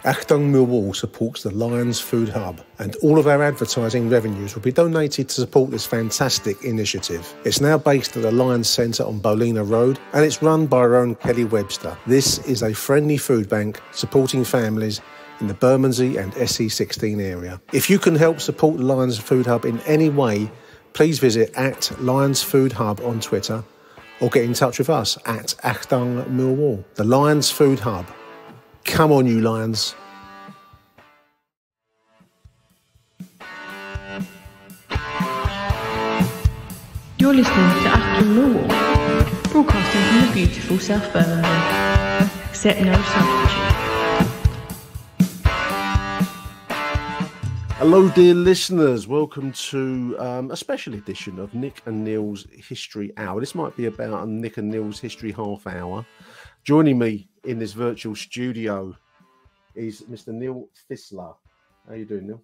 AchtungMillwall supports the Lions Food Hub, and all of our advertising revenues will be donated to support this fantastic initiative. It's now based at the Lions Centre on Bolina Road, and it's run by our own Kelly Webster. This is a friendly food bank supporting families in the Bermondsey and SE16 area. If you can help support the Lions Food Hub in any way, please visit @Lions Food Hub on Twitter or get in touch with us at AchtungMillwall. The Lions Food Hub. Come on, you Lions. You're listening to AchtungMillwall, broadcasting from the beautiful South Birmingham. Accept no substitute. Hello, dear listeners. Welcome to a special edition of Nick and Neil's History Hour. This might be about a Nick and Neil's History Half Hour. Joining me in this virtual studio is Mr. Neil Fissler. How you doing, Neil?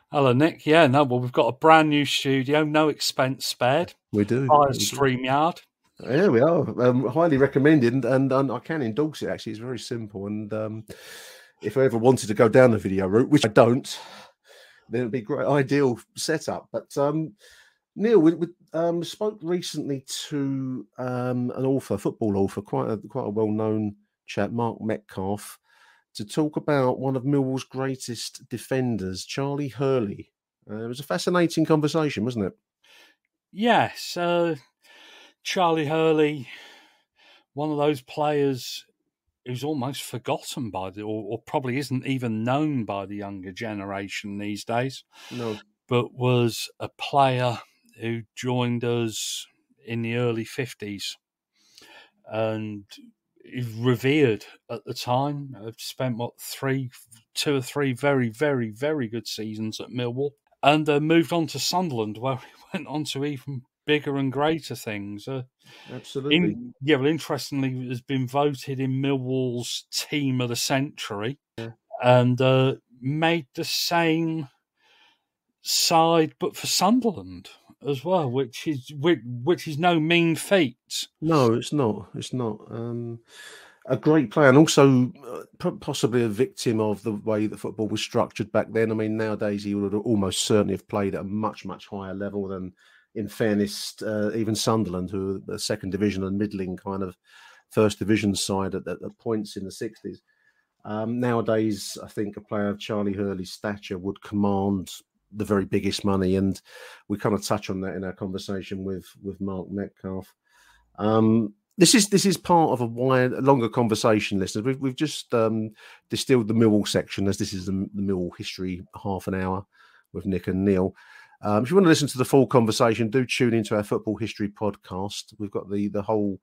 Hello, Nick. Yeah, no, well, we've got a brand new studio, no expense spared. We do. Via StreamYard. Yeah, we are. Highly recommended, and I can endorse it, actually. It's very simple. And if I ever wanted to go down the video route, which I don't, then it'd be a great, ideal setup. But Neil, we spoke recently to an author, football author, quite a well-known chap, Mark Metcalf, to talk about one of Millwall's greatest defenders, Charlie Hurley. It was a fascinating conversation, wasn't it? Yes, Charlie Hurley, one of those players who's almost forgotten by or probably isn't even known by the younger generation these days. No, but was a player who joined us in the early 50s and is revered at the time. I've spent, two or three very, very, very good seasons at Millwall, and moved on to Sunderland, where he went on to even bigger and greater things. Absolutely. Interestingly, has been voted in Millwall's Team of the Century, and made the same side, but for Sunderland as well, which is no mean feat. No, it's not. It's not. A great player, and also possibly a victim of the way that football was structured back then. I mean, nowadays he would almost certainly have played at a much, much higher level than, in fairness, even Sunderland, who were the second division and middling kind of first division side at points in the 60s. Nowadays, I think a player of Charlie Hurley's stature would command the very biggest money, and we kind of touch on that in our conversation with Mark Metcalf. This is part of a longer conversation, listeners. We've just distilled the Millwall section, as this is the Millwall history half an hour with Nick and Neil. If you want to listen to the full conversation, do tune into our football history podcast. We've got the whole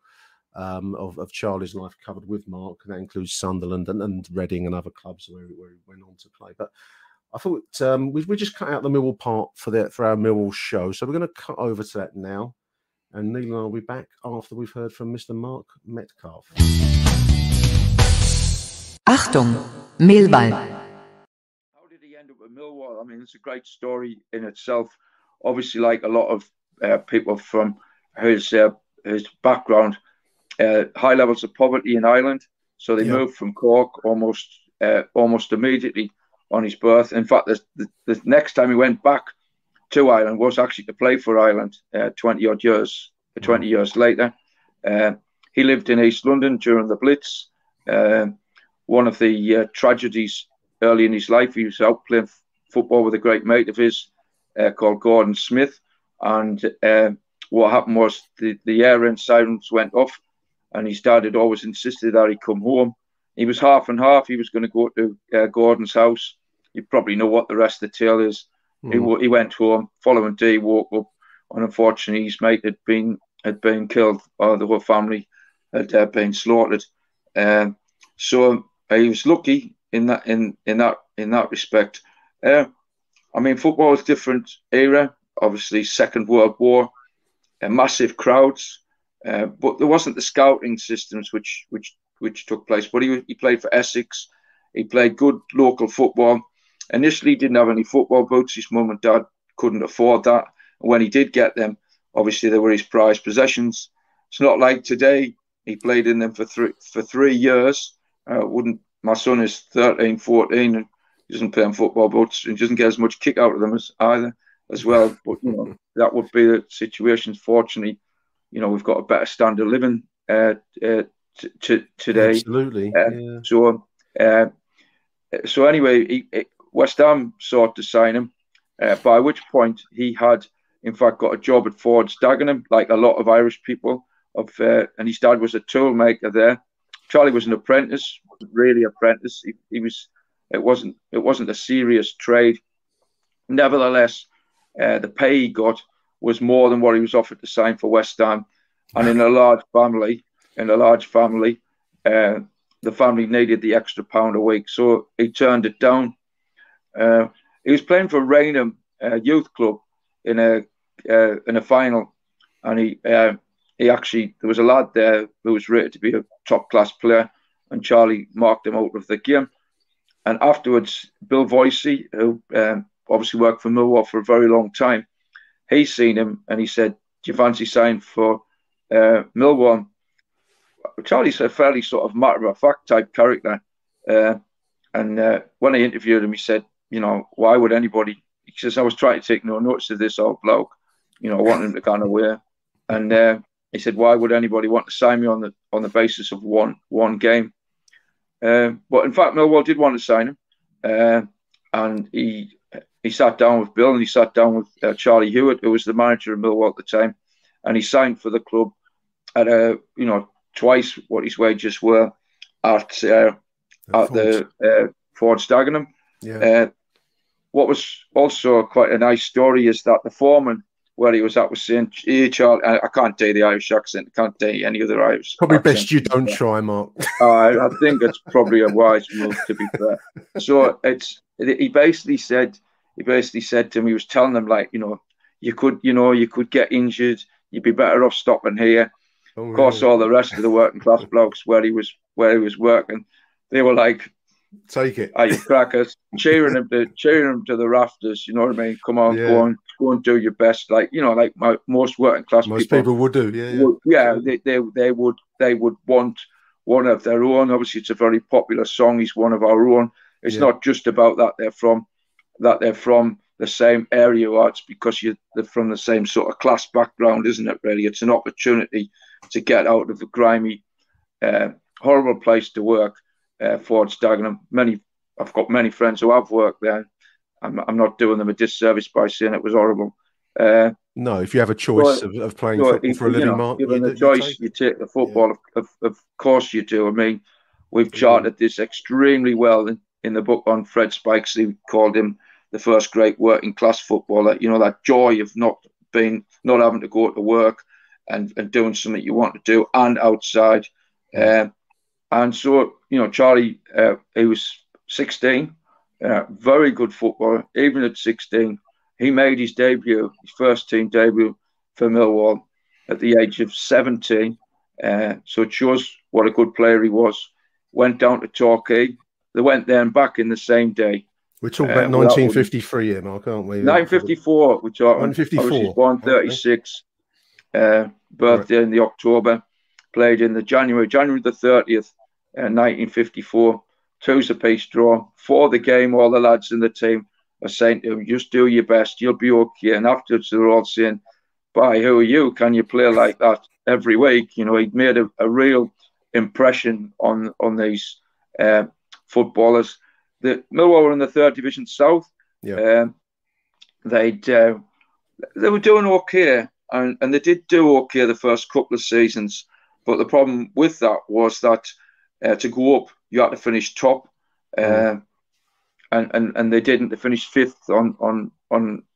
of Charlie's life covered with Mark, and that includes Sunderland and Reading and other clubs where he went on to play. But I thought we just cut out the Millwall part for our Millwall show. So we're going to cut over to that now. And Neil and I will be back after we've heard from Mr. Mark Metcalf. Achtung, Millwall. How did he end up at Millwall? I mean, it's a great story in itself. Obviously, like a lot of people from his background, high levels of poverty in Ireland. So they moved from Cork almost immediately on his birth. In fact, the next time he went back to Ireland was actually to play for Ireland 20 years later. He lived in East London during the Blitz. One of the tragedies early in his life, he was out playing football with a great mate of his called Gordon Smith. And what happened was the air raid sirens went off, and his dad had always insisted that he come home. He was half and half. He was going to go to Gordon's house. You probably know what the rest of the tale is. He went home. Following day, woke up, and unfortunately, his mate had been killed. The whole family had been slaughtered. So he was lucky in that respect. I mean, football was a different era. Obviously, Second World War, massive crowds, but there wasn't the scouting systems which took place. But he played for Essex. He played good local football. Initially, he didn't have any football boots. His mum and dad couldn't afford that. And when he did get them, obviously they were his prized possessions. It's not like today. He played in them for 3 years. Wouldn't my son is 13, 14, and he doesn't play on football, but he doesn't get as much kick out of them as well. But that would be the situation. Fortunately, we've got a better standard of living today. Absolutely. So anyway, West Ham sought to sign him, by which point he had, in fact, got a job at Ford's Dagenham, like a lot of Irish people. And his dad was a toolmaker there. Charlie was an apprentice, really apprentice. He was. It wasn't a serious trade. Nevertheless, the pay he got was more than what he was offered to sign for West Ham. And in a large family, the family needed the extra £1 a week, so he turned it down. He was playing for Raynham Youth Club in a final, and he actually, there was a lad there who was rated to be a top class player, and Charlie marked him out of the game. And afterwards, Bill Voicey, who obviously worked for Millwall for a very long time, he seen him and he said, "Do you fancy signing for Millwall?" Charlie's a fairly sort of matter-of-fact type character. And when I interviewed him, he said, why would anybody... He says, I was trying to take no notice of this old bloke, wanting him to go away. And he said, why would anybody want to sign me on the basis of one game? But in fact, Millwall did want to sign him. And he sat down with Bill and he sat down with Charlie Hewitt, who was the manager of Millwall at the time. And he signed for the club at twice what his wages were at the Ford's Dagenham. Yeah. What was also quite a nice story is that the foreman where he was at was saying, "Hey, Charlie," I can't do the Irish accent. I can't do any other Irish. Probably accent. Best you don't try, Mark. I think it's probably a wise move, to be fair. So he basically said to him, he was telling them, like, you could get injured. You'd be better off stopping here. Oh, of course, all the rest of the working class blokes where he was working, they were like, "Take it, are you crackers?" cheering him to the rafters. You know what I mean? Come on, go and do your best. Like most working class people would do. Yeah. They would want one of their own. Obviously, it's a very popular song. He's one of our own. It's not just about that they're from the same area, or it's because they're from the same sort of class background, isn't it? Really, it's an opportunity to get out of the grimy, horrible place to work. Ford's Dagenham. I've got many friends who have worked there. I'm not doing them a disservice by saying it was horrible. No, if you have a choice of playing football for a living, Mark, given the choice, you take the football. Yeah. Of course you do. I mean, we've charted this extremely well in the book on Fred Spikes. We called him the first great working class footballer. That joy of not having to go to work and doing something you want to do and outside. And so, Charlie, he was 16, very good footballer. Even at 16, he made his first team debut for Millwall at the age of 17. So it shows what a good player he was. Went down to Torquay. They went there and back in the same day. We're talking about 1953 here, Mark, aren't we? 1954, we're talking. 1954. He was born 36. Birthday in the October. Played in the January the 30th, 1954. 2's a piece draw. For the game, all the lads in the team are saying to him, just do your best, you'll be okay. And afterwards, they're all saying, "Bye, who are you? Can you play like that every week?" He'd made a real impression on these footballers. The Millwall were in the 3rd Division South. Yeah. They were doing okay, and they did do okay the first couple of seasons. But the problem with that was that to go up, you had to finish top, and they didn't. They finished 5th on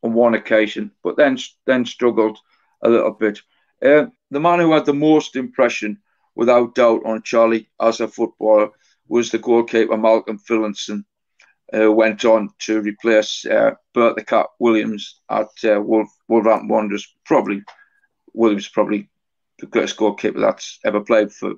one occasion, but then struggled a little bit. The man who had the most impression, without doubt, on Charlie as a footballer was the goalkeeper Malcolm Fillingson, who went on to replace Bert the Cat Williams at Wolverhampton Wanderers. Williams probably the greatest goalkeeper that's ever played for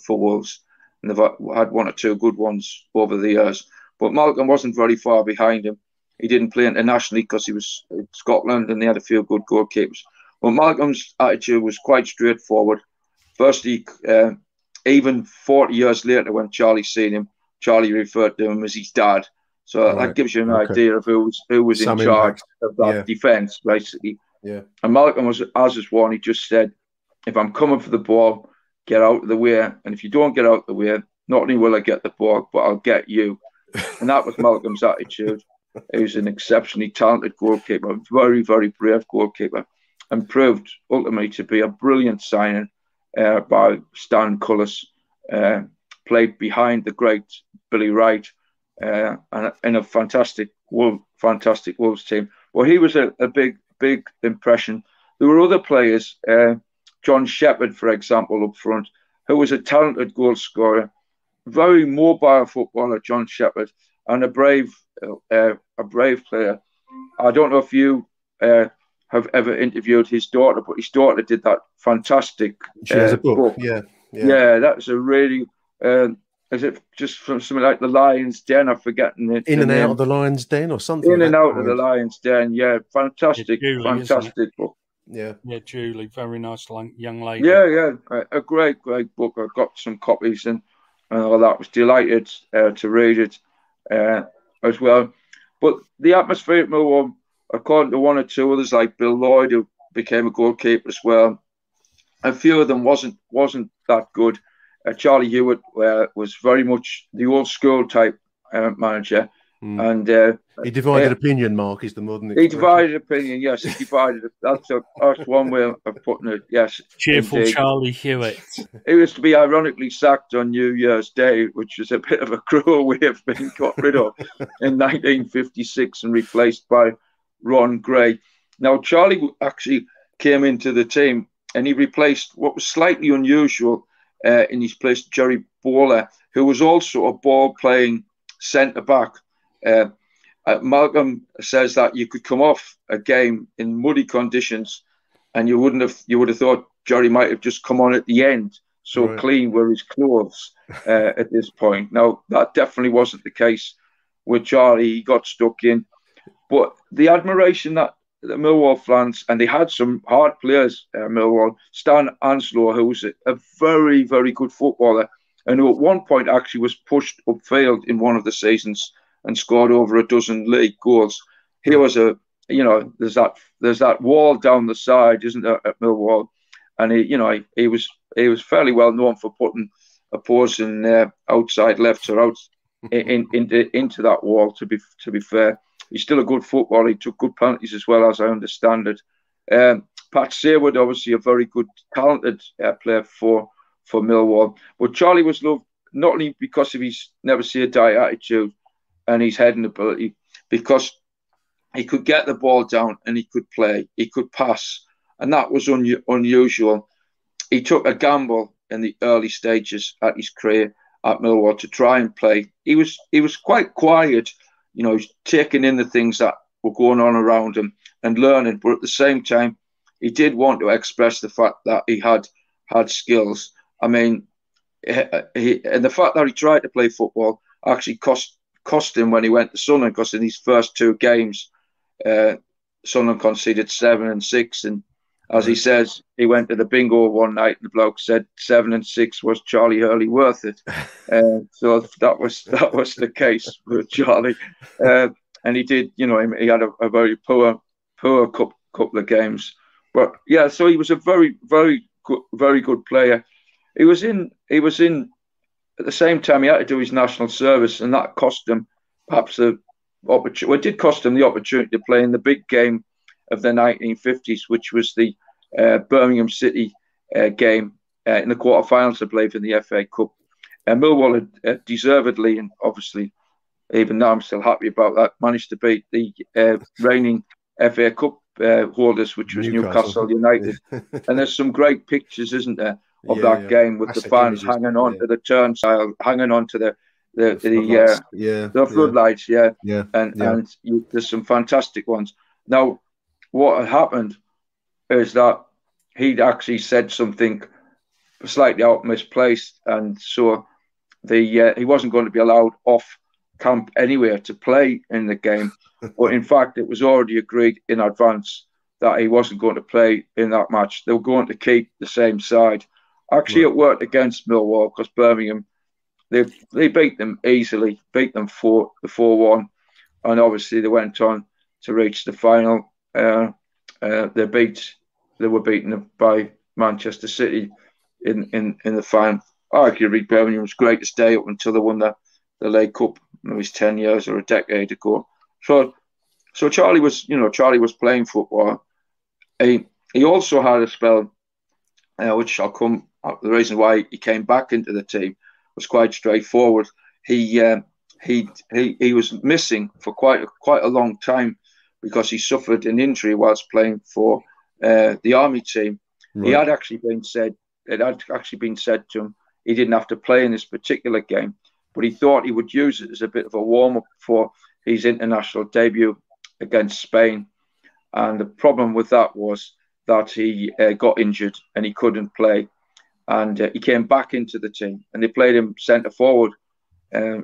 Wolves. And they've had one or two good ones over the years. But Malcolm wasn't very far behind him. He didn't play internationally because he was in Scotland and they had a few good goalkeepers. But Malcolm's attitude was quite straightforward. Firstly, even 40 years later when Charlie seen him, Charlie referred to him as his dad. So that gives you an idea of who was in charge of that defence, basically. Yeah. And Malcolm was, as is one, he just said, if I'm coming for the ball, get out of the way. And if you don't get out of the way, not only will I get the ball, but I'll get you. And that was Malcolm's attitude. He was an exceptionally talented goalkeeper, very, very brave goalkeeper, and proved ultimately to be a brilliant signing by Stan Cullis, played behind the great Billy Wright, and in a fantastic Wolves team. Well, he was a big impression. There were other players, John Shepherd, for example, up front, who was a talented goal scorer, very mobile footballer, John Shepherd, and a brave player. I don't know if you have ever interviewed his daughter, but his daughter did that fantastic. She has a book. Yeah. That's a really. Is it just from something like the Lions Den? I'm forgetting it. In and Out of the Lions Den or something. In and Out of the Lions Den. Yeah, fantastic, Julie, fantastic book. Yeah, Julie, very nice young lady. Yeah, a great book. I got some copies and all that. Was delighted to read it as well. But the atmosphere at Millwall, according to one or two others like Bill Lloyd, who became a goalkeeper as well, a few of them wasn't that good. Charlie Hewitt was very much the old school type manager, and he divided opinion. Mark is the modern. He divided opinion. Yes, he divided. That's one way of putting it. Yes, cheerful indeed. Charlie Hewitt. He was to be ironically sacked on New Year's Day, which was a bit of a cruel way of being got rid of in 1956 and replaced by Ron Gray. Now Charlie actually came into the team and he replaced what was slightly unusual. In his place, Jerry Bowler, who was also a ball-playing centre-back. Malcolm says that you could come off a game in muddy conditions, and you would have thought Jerry might have just come on at the end. So clean were his clothes at this point. Now that definitely wasn't the case with Charlie. He got stuck in, but the admiration that the Millwall fans, and they had some hard players, Millwall. Stan Anslaw, who was a very, very good footballer, and who at one point actually was pushed upfield in one of the seasons and scored over a dozen league goals. He was there's that wall down the side, isn't there, at Millwall, and he was fairly well known for putting opposing outside lefts or out into that wall. To be fair. He's still a good footballer. He took good penalties as well, as I understand it. Pat Saywood, obviously a very good, talented player for Millwall. But Charlie was loved not only because of his never-say-die attitude and his heading ability, because he could get the ball down and he could play. He could pass, and that was unusual. He took a gamble in the early stages at his career at Millwall to try and play. He was quite quiet. Taking in the things that were going on around him and learning. But at the same time, he did want to express the fact that he had skills. I mean, and the fact that he tried to play football actually cost him when he went to Sunderland, because in these first two games, Sunderland conceded 7 and 6. And as he says, he went to the bingo one night and the bloke said 7 and 6 was Charlie Hurley worth it. So that was the case with Charlie. And he did, he had a very poor couple of games. But yeah, so he was a very, very good player. He was in at the same time he had to do his national service, and that cost him perhaps the opportunity. Well, it did cost him the opportunity to play in the big game of the 1950s, which was the Birmingham City game in the quarterfinals, I believe, in the FA Cup. Millwall had deservedly, and obviously, even now I'm still happy about that, managed to beat the reigning FA Cup holders, which was Newcastle United. And there's some great pictures, isn't there, of that game with the fans hanging on to the turnstile, hanging on to the floodlights, and there's some fantastic ones. Now, what had happened is that he'd actually said something slightly out misplaced, and so he wasn't going to be allowed off camp anywhere to play in the game. But in fact, it was already agreed in advance that he wasn't going to play in that match. They were going to keep the same side. Actually, it worked against Millwall because Birmingham they beat them easily, beat them 4-1, and obviously they went on to reach the final. They were beaten by Manchester City in the final. Arguably Birmingham's greatest day up until they won the League Cup. It was 10 years or a decade ago. So Charlie was playing football. He also had a spell, which I'll come. The reason why he came back into the team was quite straightforward. He was missing for quite a long time because he suffered an injury whilst playing for the Army team. Right. It had actually been said to him he didn't have to play in this particular game, but he thought he would use it as a bit of a warm-up for his international debut against Spain. And the problem with that was that he got injured and he couldn't play. And he came back into the team and they played him centre-forward. They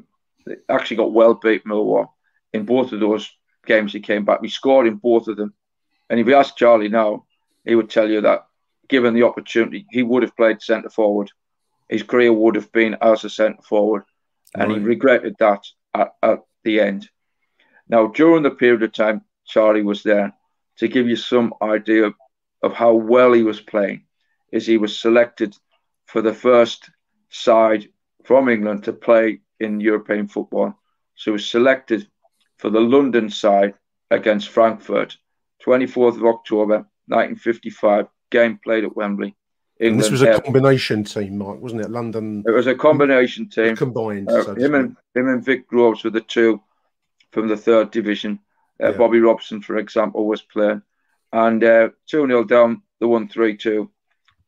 actually got well beat Millwall in both of those games. He came back. We scored in both of them. And if you ask Charlie now, he would tell you that given the opportunity, he would have played centre-forward. His career would have been as a centre-forward. And he regretted that at the end. Now, during the period of time Charlie was there, to give you some idea of how well he was playing, is he was selected for the first side from England to play in European football. So he was selected for the London side against Frankfurt, 24th of October, 1955, game played at Wembley. England, and this was a combination team, Mark, wasn't it? London. It was a combination team. Combined. Him and Vic Groves were the two from the third division. Bobby Robson, for example, was playing. And 2-0 down, they won 3-2.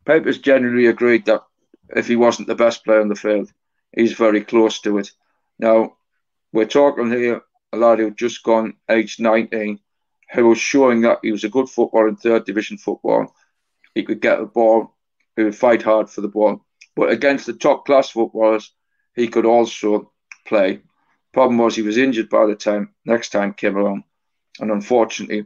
Papers generally agreed that if he wasn't the best player on the field, he's very close to it. Now, we're talking here a lad who'd just gone age 19, who was showing that he was a good footballer in third division football. He could get the ball, he would fight hard for the ball. But against the top class footballers, he could also play. Problem was he was injured by the time next time came along. And unfortunately,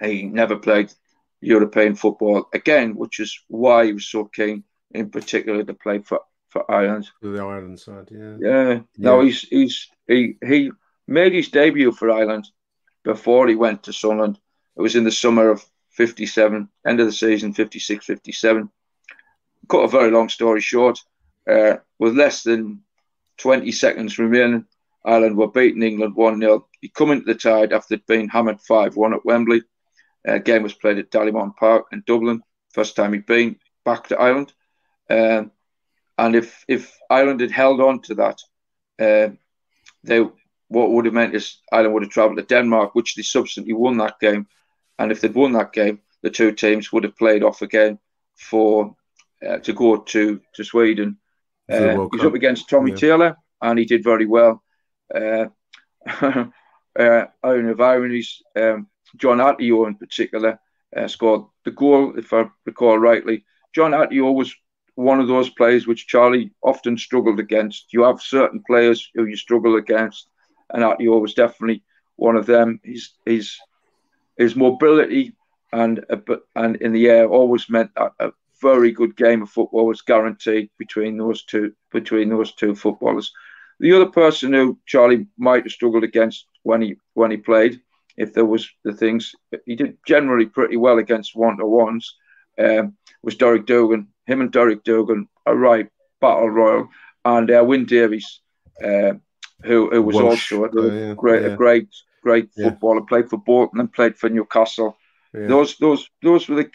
he never played European football again, which is why he was so keen, in particular, to play for Ireland. The Ireland side, yeah. Yeah. No, he made his debut for Ireland before he went to Sunderland. It was in the summer of 57, end of the season, 56, 57. Cut a very long story short, with less than 20 seconds remaining, Ireland were beating England 1-0. He come into the tide after being hammered 5-1 at Wembley. Game was played at Dalymount Park in Dublin. First time he'd been back to Ireland. And if Ireland had held on to that, what would have meant is Ireland would have travelled to Denmark, which they subsequently won that game. And if they'd won that game, the two teams would have played off again for to go to Sweden. He's up against Tommy Taylor, and he did very well. Iron of ironies, John Attio in particular scored the goal, if I recall rightly. John Attio was one of those players which Charlie often struggled against. You have certain players who you struggle against, and Attio was definitely one of them. His mobility and in the air always meant that a very good game of football was guaranteed between those two footballers. The other person who Charlie might have struggled against when he played, if there was the things he did generally pretty well against one-to-ones, was Derek Dougan. Him and Derek Dougan are right battle royal, and Wyn Davies, who was Welsh. Also a great footballer, played for Bolton and played for Newcastle. Yeah. Those were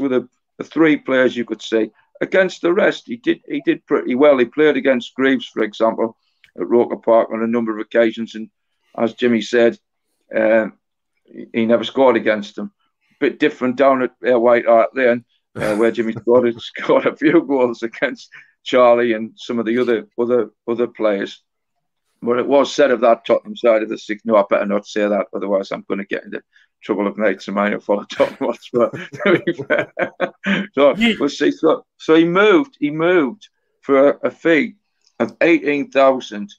the three players you could say. Against the rest, he did pretty well. He played against Greaves, for example, at Roker Park on a number of occasions, and as Jimmy said, he never scored against them. A bit different down at White Hart Lane, where Jimmy scored a few goals against Charlie and some of the other players. But it was said of that Tottenham side of the six. No, I better not say that, otherwise I'm going to get into trouble of mates of mine who follow Tottenham Hotspur. So we'll see. So he moved for a fee of 18,000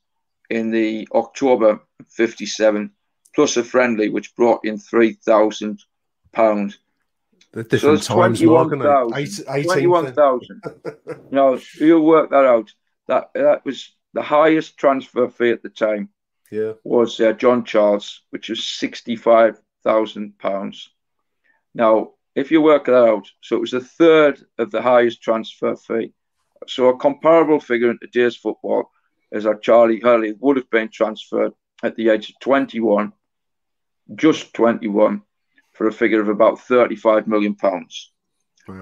in the October 57, plus a friendly, which brought in £3,000. The different times, 21,000. 21,000. Now, you work that out. That was the highest transfer fee at the time was John Charles, which was £65,000. Now, if you work that out, so it was a third of the highest transfer fee. So a comparable figure in today's football is that Charlie Hurley would have been transferred at the age of 21, just 21, for a figure of about £35 million. Wow.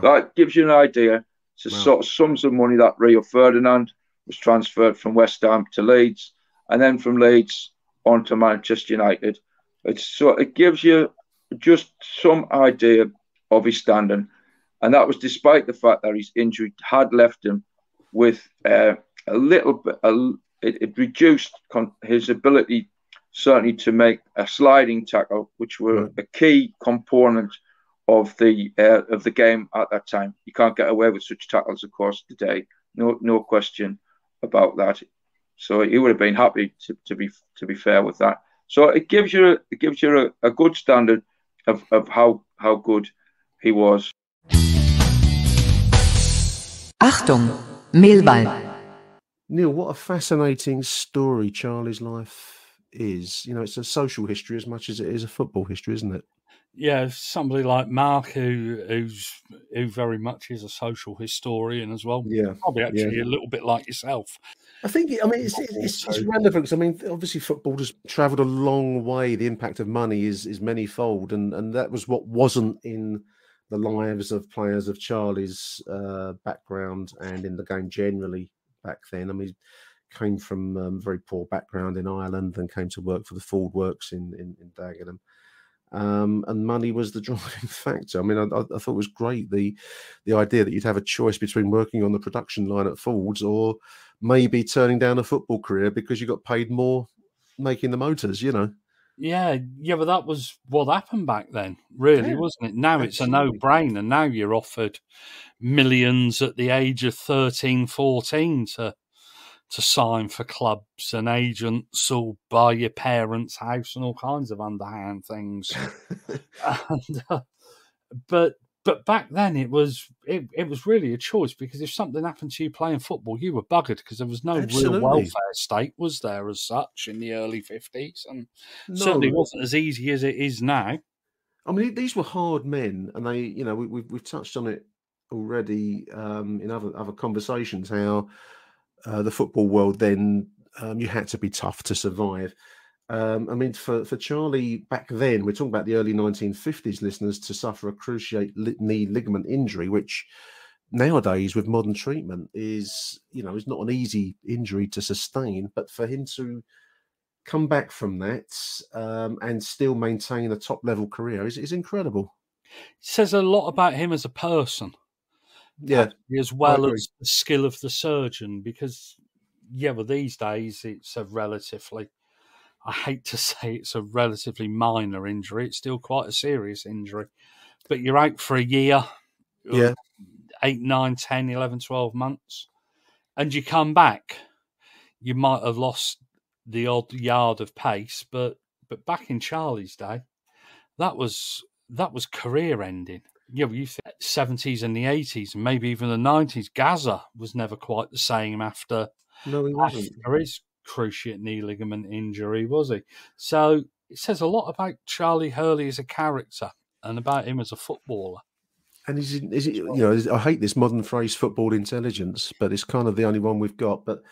That gives you an idea. It's the sort of sums of money that Rio Ferdinand was transferred from West Ham to Leeds, and then from Leeds on to Manchester United. It gives you just some idea of his standing, and that was despite the fact that his injury had left him with a little bit. It reduced his ability, certainly, to make a sliding tackle, which were a key component of the game at that time. You can't get away with such tackles, of course, today. No question about that. So he would have been happy to be fair with that. So it gives you a good standard of how good he was. Achtung, Millwall. Neil, what a fascinating story Charlie's life is. You know, it's a social history as much as it is a football history, isn't it? Yeah, somebody like Mark, who very much is a social historian as well. Yeah, probably actually a little bit like yourself. I think. I mean, it's relevant. I mean, obviously, football has travelled a long way. The impact of money is manifold, and that was what wasn't in the lives of players of Charlie's background and in the game generally back then. I mean, he came from a very poor background in Ireland and came to work for the Ford Works in Dagenham. And money was the driving factor. I mean, I thought it was great, the idea that you'd have a choice between working on the production line at Ford's or maybe turning down a football career because you got paid more making the motors, you know. Yeah, but that was what happened back then, really, wasn't it? Now it's a no-brainer. Now you're offered millions at the age of 13, 14 to sign for clubs, and agents will buy your parents' house and all kinds of underhand things. But back then it was really a choice, because if something happened to you playing football, you were buggered, because there was no real welfare state, was there, as such, in the early 50s, and certainly wasn't as easy as it is now. I mean, these were hard men, and they, you know, we've touched on it already in other conversations, how the football world then, you had to be tough to survive. I mean, for Charlie back then, we're talking about the early 1950s, listeners, to suffer a cruciate knee ligament injury, which nowadays with modern treatment is not an easy injury to sustain. But for him to come back from that and still maintain a top level career is incredible. It says a lot about him as a person. Yeah, as well as the skill of the surgeon, because but these days it's a relatively, I hate to say it's a relatively minor injury. It's still quite a serious injury, but you're out for a year, 8, 9, 10, 11, 12 months, and you come back. You might have lost the odd yard of pace, but back in Charlie's day, that was career ending. You think 70s and the 80s, and maybe even the 90s. Gaza was never quite the same after his cruciate knee ligament injury, was he? So it says a lot about Charlie Hurley as a character and about him as a footballer. And is it, I hate this modern phrase, football intelligence, but it's kind of the only one we've got. But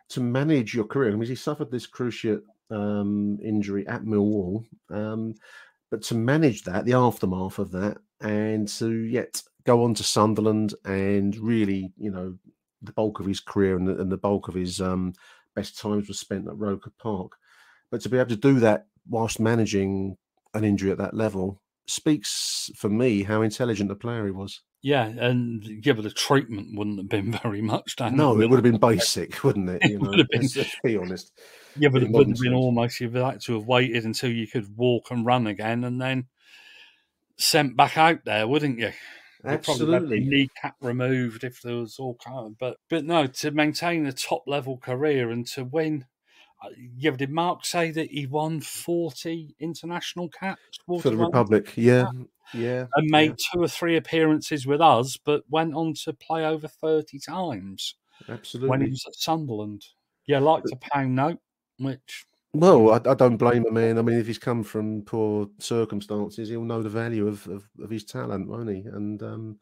to manage your career, I mean, he suffered this cruciate injury at Millwall, but to manage that, the aftermath of that, and to yet go on to Sunderland, and really, the bulk of his career and the bulk of his best times was spent at Roker Park. But to be able to do that whilst managing an injury at that level speaks for me how intelligent a player he was. Yeah, and but the treatment wouldn't have been very much. No, it would have been basic, wouldn't it? Would have been, let's be honest. Yeah, but it would have been almost, you'd had to have waited until you could walk and run again, and then sent back out there, wouldn't you? Absolutely. Probably kneecap removed if there was all kind of, but no, to maintain a top level career and to win. Did Mark say that he won 40 international caps for the Republic? Yeah. And made 2 or 3 appearances with us, but went on to play over 30 times. Absolutely. When he was at Sunderland. Yeah, liked a pound note, which... Well, I don't blame him, man. I mean, if he's come from poor circumstances, he'll know the value of his talent, won't he? And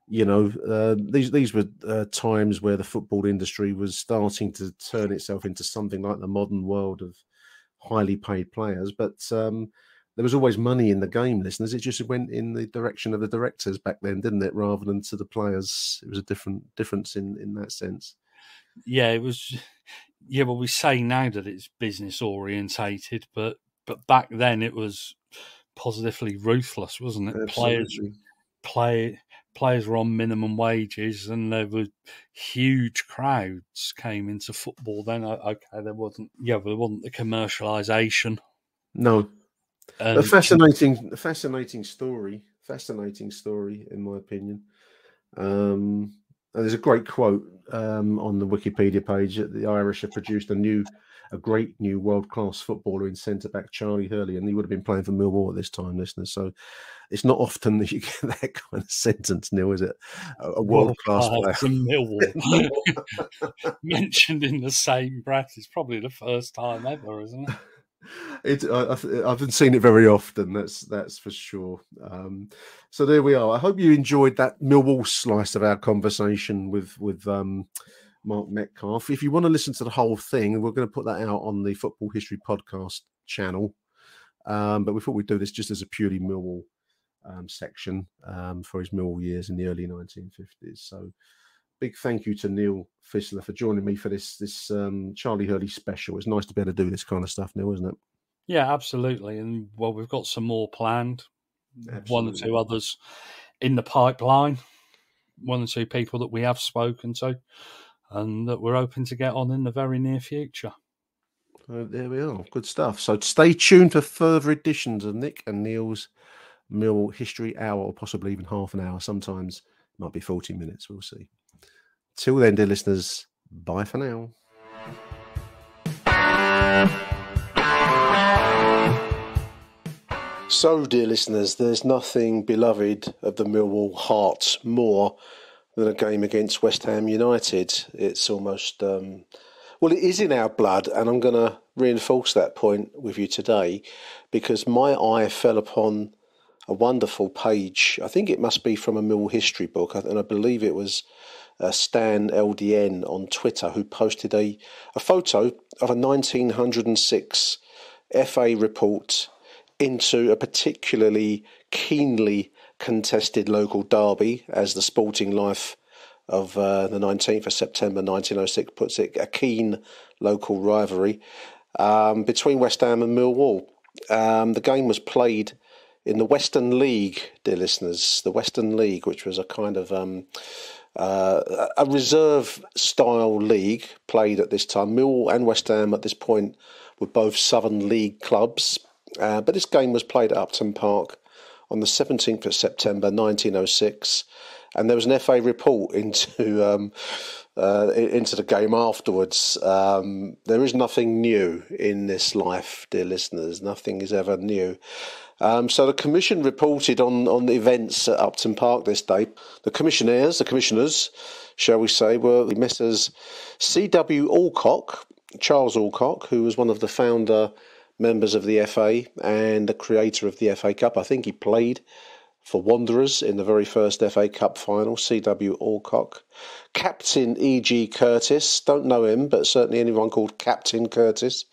these were times where the football industry was starting to turn itself into something like the modern world of highly paid players. But there was always money in the game, listeners. It just went in the direction of the directors back then, didn't it? Rather than to the players. It was a difference in that sense. Yeah, it was. Yeah, well, we say now that it's business orientated, but back then it was positively ruthless, wasn't it? Players were on minimum wages, and there were huge crowds came into football. Then, there wasn't the commercialisation. No, a fascinating story, in my opinion. And there's a great quote on the Wikipedia page that the Irish have produced a great new world-class footballer in centre-back Charlie Hurley, and he would have been playing for Millwall at this time, listeners. So it's not often that you get that kind of sentence, Neil, is it? A world-class player from Millwall mentioned in the same breath is probably the first time ever, isn't it? I haven't seen it very often. That's for sure. So there we are. I hope you enjoyed that Millwall slice of our conversation with Mark Metcalf. If you want to listen to the whole thing, we're going to put that out on the Football History Podcast channel. But we thought we'd do this just as a purely Millwall section for his Millwall years in the early 1950s. So big thank you to Neil Fissler for joining me for this Charlie Hurley special. It's nice to be able to do this kind of stuff, Neil, isn't it? Yeah, absolutely. And well, we've got some more planned. Absolutely. One or two others in the pipeline. One or two people that we have spoken to, and that we're hoping to get on in the very near future. There we are. Good stuff. So stay tuned for further editions of Nick and Neil's Millwall History Hour, or possibly even half an hour. Sometimes it might be 40 minutes. We'll see. Till then, dear listeners, bye for now. So, dear listeners, there's nothing beloved of the Millwall heart more than a game against West Ham United. It's almost, it is in our blood, and I'm going to reinforce that point with you today because my eye fell upon a wonderful page. I think it must be from a Millwall history book, and I believe it was Stan LDN on Twitter, who posted a photo of a 1906 FA report into a particularly keenly contested local derby, as the Sporting Life of the 19th of September 1906 puts it, a keen local rivalry between West Ham and Millwall. The game was played in the Western League, dear listeners, the Western League, which was a kind of a reserve-style league played at this time. Millwall and West Ham at this point were both Southern League clubs, but this game was played at Upton Park on the 17th of September 1906, and there was an FA report into the game afterwards. There is nothing new in this life, dear listeners. Nothing is ever new. So the Commission reported on the events at Upton Park this day. The commissioners, shall we say, were the Messrs. C.W. Alcock, Charles Alcock, who was one of the founder members of the FA and the creator of the FA Cup. I think he played for Wanderers in the very first FA Cup final, C.W. Alcock. Captain E.G. Curtis, don't know him, but certainly anyone called Captain Curtis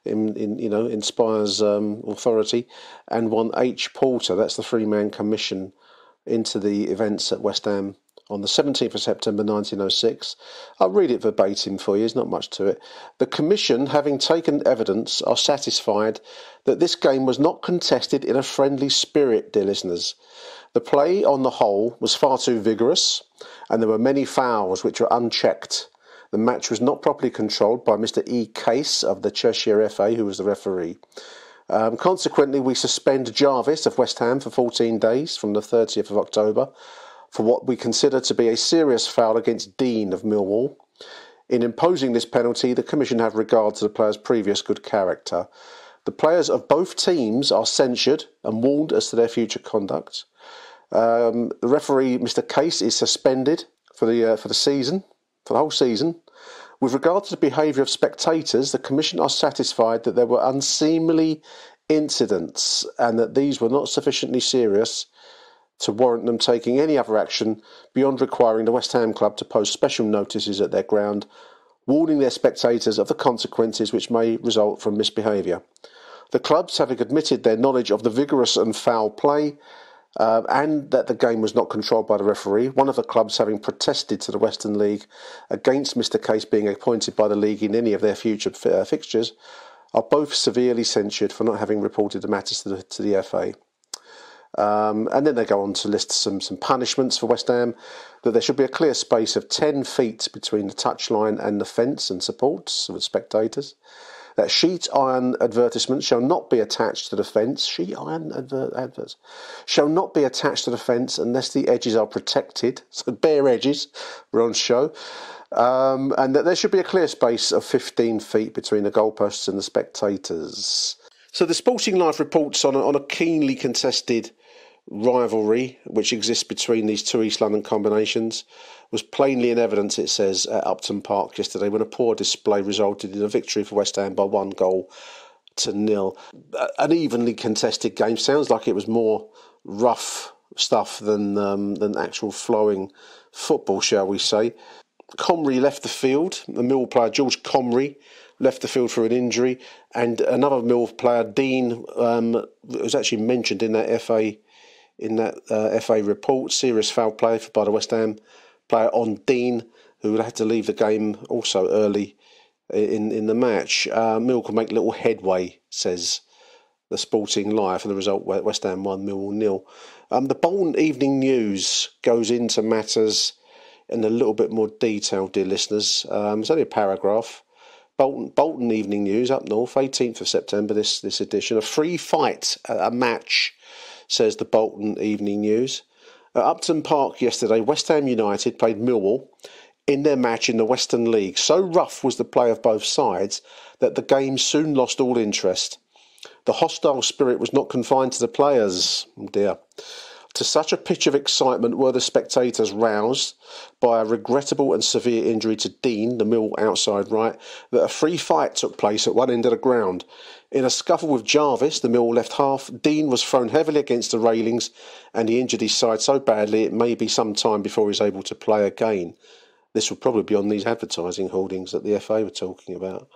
inspires authority. And one H. Porter, that's the three-man commission into the events at West Ham on the 17th of September 1906. I'll read it verbatim for you, there's not much to it. The Commission, having taken evidence, are satisfied that this game was not contested in a friendly spirit, dear listeners. The play, on the whole, was far too vigorous, and there were many fouls which were unchecked. The match was not properly controlled by Mr. E. Case of the Cheshire FA, who was the referee. Consequently, we suspend Jarvis of West Ham for 14 days from the 30th of October for what we consider to be a serious foul against Dean of Millwall. In imposing this penalty, the Commission have regard to the player's previous good character. The players of both teams are censured and warned as to their future conduct. The referee, Mr. Case, is suspended for the season, for the whole season, With regard to the behaviour of spectators, the Commission are satisfied that there were unseemly incidents and that these were not sufficiently serious to warrant them taking any other action beyond requiring the West Ham Club to post special notices at their ground, warning their spectators of the consequences which may result from misbehaviour. The clubs, having admitted their knowledge of the vigorous and foul play, and that the game was not controlled by the referee, one of the clubs having protested to the Western League against Mr. Case being appointed by the league in any of their future fixtures, are both severely censured for not having reported the matters to the FA. And then they go on to list some punishments for West Ham, that there should be a clear space of 10 feet between the touchline and the fence and supports with spectators, that sheet iron advertisements shall not be attached to the fence. Sheet iron adverts shall not be attached to the fence unless the edges are protected. So bare edges were on show. And that there should be a clear space of 15 feet between the goalposts and the spectators. So the Sporting Life reports on a keenly contested rivalry which exists between these two East London combinations was plainly in evidence, it says, at Upton Park yesterday when a poor display resulted in a victory for West Ham by 1-0. An evenly contested game. Sounds like it was more rough stuff than actual flowing football, shall we say. Comrey left the field. The Millwall player George Comrey left the field for an injury, and another Millwall player, Dean, was actually mentioned in that FA report. Serious foul play by the West Ham player on Dean, who had to leave the game also early in the match. Millwall could make little headway, says the Sporting Life, and the result West Ham 1, Millwall 0. The Bolton Evening News goes into matters in a little bit more detail, dear listeners. It's only a paragraph. Bolton Evening News up north, 18th of September, this edition. A free fight, a match, says the Bolton Evening News. At Upton Park yesterday, West Ham United played Millwall in their match in the Western League. So rough was the play of both sides that the game soon lost all interest. The hostile spirit was not confined to the players. Oh dear. To such a pitch of excitement were the spectators roused by a regrettable and severe injury to Dean, the Millwall outside right, that a free fight took place at one end of the ground. In a scuffle with Jarvis, the Millwall left half, Dean was thrown heavily against the railings and he injured his side so badly it may be some time before he's able to play again. This will probably be on these advertising hoardings that the FA were talking about.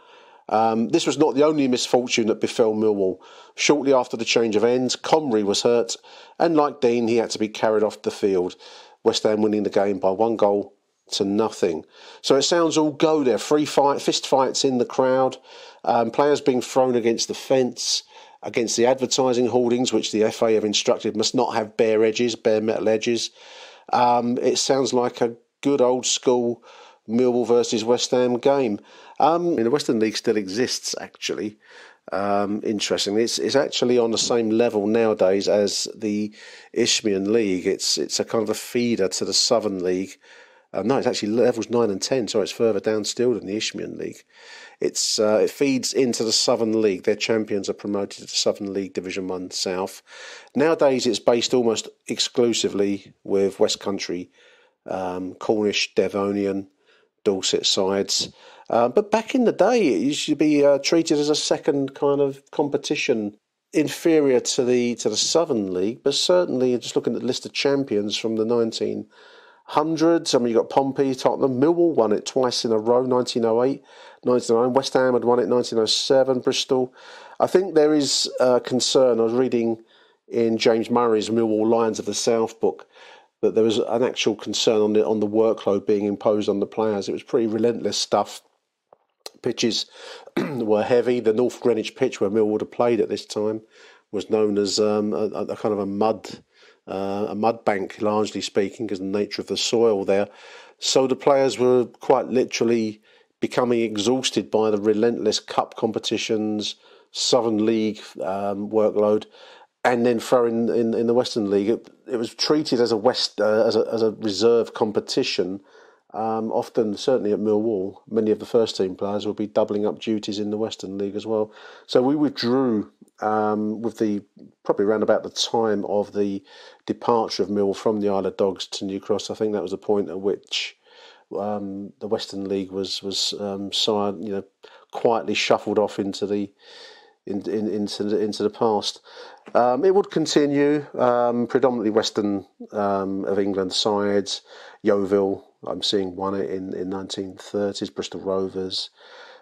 This was not the only misfortune that befell Millwall. Shortly after the change of ends, Comrey was hurt, and like Dean, he had to be carried off the field. West Ham winning the game by 1-0. So it sounds all go there. Free fight, fist fights in the crowd, players being thrown against the fence, against the advertising hoardings, which the FA have instructed must not have bare metal edges. It sounds like a good old school Millwall versus West Ham game. The Western League still exists, actually. Interestingly, it's actually on the same level nowadays as the Isthmian League. It's a kind of a feeder to the Southern League. No, it's actually levels 9 and 10. So it's further down still than the Isthmian League. It feeds into the Southern League. Their champions are promoted to the Southern League Division 1 South. Nowadays, it's based almost exclusively with West Country, Cornish, Devonian, Dorset sides. But back in the day, it used to be treated as a second kind of competition, inferior to the Southern League. But certainly, just looking at the list of champions from the 1900s, I mean, you've got Pompey, Tottenham, Millwall won it twice in a row, 1908, 1909. West Ham had won it 1907, Bristol. I think there is concern. I was reading in James Murray's Millwall Lions of the South book that there was an actual concern on the workload being imposed on the players. It was pretty relentless stuff. Pitches were heavy. The North Greenwich pitch where Millwall had played at this time was known as a kind of a mud bank, largely speaking, because of the nature of the soil there. So the players were quite literally becoming exhausted by the relentless cup competitions, Southern League workload, and then throw in the Western League. It was treated as a reserve competition. Often, certainly at Millwall, many of the first team players will be doubling up duties in the Western League as well. So we withdrew probably around about the time of the departure of Millwall from the Isle of Dogs to New Cross. I think that was the point at which the Western League was quietly shuffled off into the into the past. It would continue, predominantly Western of England sides. Yeovil, I'm seeing won it in 1930s, Bristol Rovers.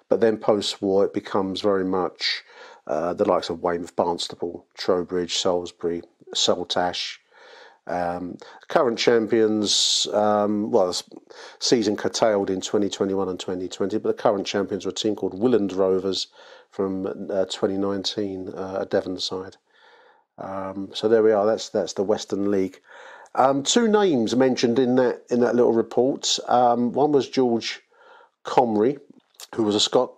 But then post-war, it becomes very much the likes of Weymouth, Barnstaple, Trowbridge, Salisbury, Saltash. Current champions, season curtailed in 2021 and 2020, but the current champions were a team called Willand Rovers from 2019, a Devon side. So there we are. That's the Western League. Two names mentioned in that little report. One was George Comrey, who was a Scot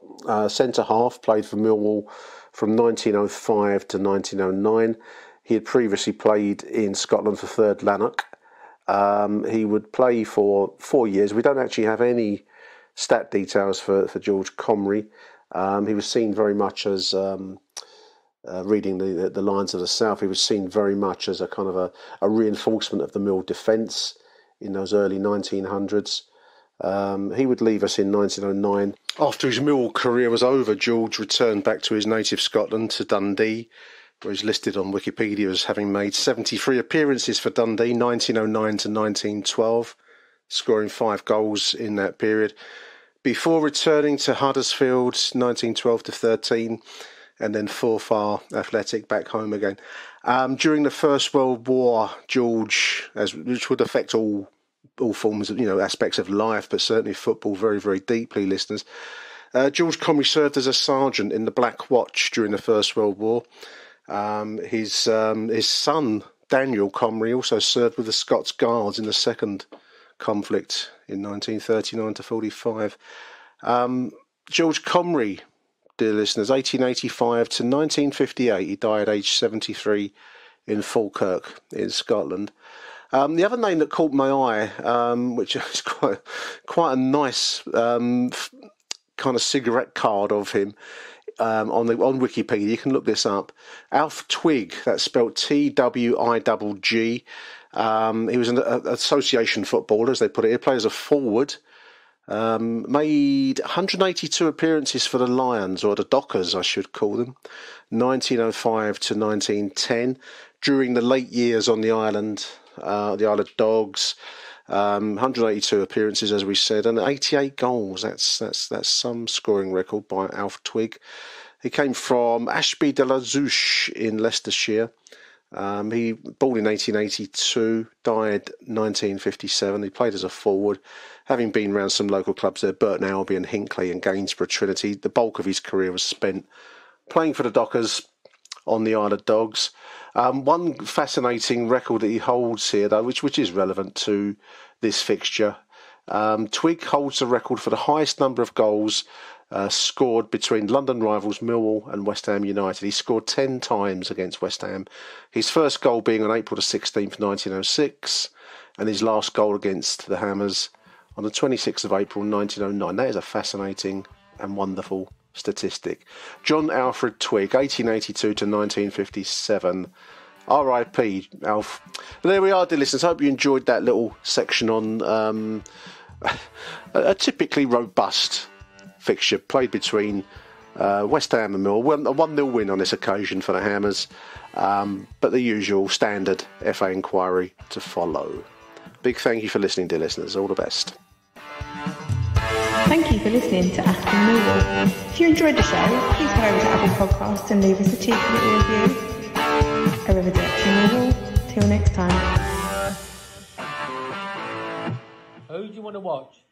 centre half, played for Millwall from 1905 to 1909. He had previously played in Scotland for 3rd Lanark. He would play for 4 years. We don't actually have any stat details for George Comrey. He was seen very much as, reading the Lions of the South, he was seen very much as a kind of a reinforcement of the Mill defence in those early 1900s. He would leave us in 1909. After his Millwall career was over, George returned back to his native Scotland, to Dundee, where he's listed on Wikipedia as having made 73 appearances for Dundee, 1909 to 1912, scoring 5 goals in that period, before returning to Huddersfield, 1912 to 13, and then Forfar Athletic back home again. During the First World War, George, which would affect all forms of, aspects of life, but certainly football very, very deeply, listeners. George Comrey served as a sergeant in the Black Watch during the First World War. His son, Daniel Comrey, also served with the Scots Guards in the Second Conflict in 1939 to 45. George Comrey, dear listeners, 1885 to 1958. He died aged 73 in Falkirk in Scotland. The other name that caught my eye, which is quite a nice kind of cigarette card of him, on Wikipedia, you can look this up. Alf Twigg, that's spelled Twigg. He was an association footballer, as they put it. He played as a forward. Made 182 appearances for the Lions, or the Dockers, I should call them, 1905 to 1910. During the late years on the Isle of Dogs, 182 appearances, as we said, and 88 goals. That's some scoring record by Alf Twigg. He came from Ashby de la Zouche in Leicestershire. He born in 1882, died 1957. He played as a forward, having been around some local clubs there, Burton Albion, Hinckley and Gainsborough Trinity. The bulk of his career was spent playing for the Dockers on the Isle of Dogs. One fascinating record that he holds here, though, which is relevant to this fixture. Twigg holds the record for the highest number of goals scored between London rivals Millwall and West Ham United. He scored 10 times against West Ham, his first goal being on April the 16th, 1906, and his last goal against the Hammers on the 26th of April, 1909. That is a fascinating and wonderful statistic. John Alfred Twigg, 1882 to 1957. R.I.P. Alf. There we are, dear listeners. I hope you enjoyed that little section on a typically robust fixture played between West Ham and Millwall. A 1-0 win on this occasion for the Hammers, but the usual standard FA inquiry to follow. Big thank you for listening, dear listeners. All the best. Thank you for listening to AchtungMillwall. If you enjoyed the show, please go over to Apple Podcasts and leave us a cheeky little review. Arrivederci Millwall. Till next time. Who do you want to watch?